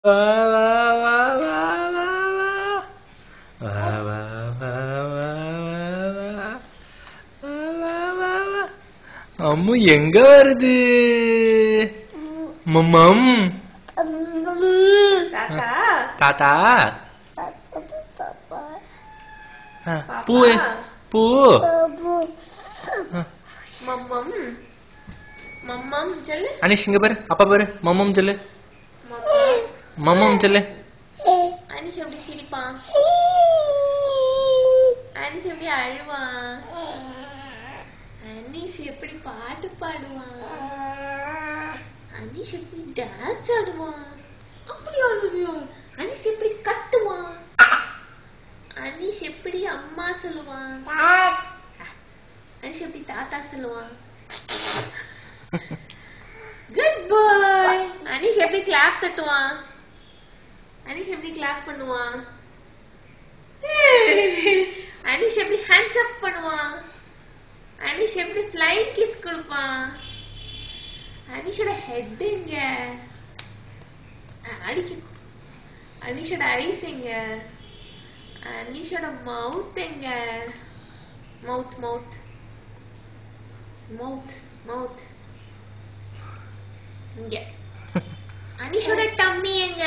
வா வா வா வா வா வா வா வா வா வா வா வா வா. அம்மு எங்க வருது? மம்மம் தாத்தா பூ பூ மம்மம் மம்மம் சொல்லு. அனிஷ் இங்க பாரு, அப்பா பாரு, மம்மம் சொல்லு, மம்மம் சொல்லு. அனிஷ் எப்படி சிரிப்பான், அனிஷ் எப்படி அழுவான், அனிஷ் எப்படி பாட்டு பாடுவான், அனிஷ் எப்படி டான்ஸ் ஆடுவான், அப்படி ஆடுவான். அனிஷ் எப்படி கத்துவான், அனிஷ் எப்படி அம்மா சொல்லுவான், அனிஷ் எப்படி தாத்தா சொல்லுவான். குட் பாய். அனிஷ் எப்படி கிளாப் தட்டுவான், அனிஷ் எப்படி கிளாப் பண்ணுவான், அனிஷ் எப்படி ஹேண்ட்ஸ் அப் பண்ணுவான், அனிஷ் எப்படி ஃப்ளைங் கிஸ் கொடுப்பான், அனிஷோட ஹெட் எங்க, அடிக்க, அனிஷோட ஐஸ் எங்க, அனிஷோட மவுத் எங்க, மவுத் மவுத் மவுத் மவுத் இங்க. அனிஷோட டம்மி எங்க,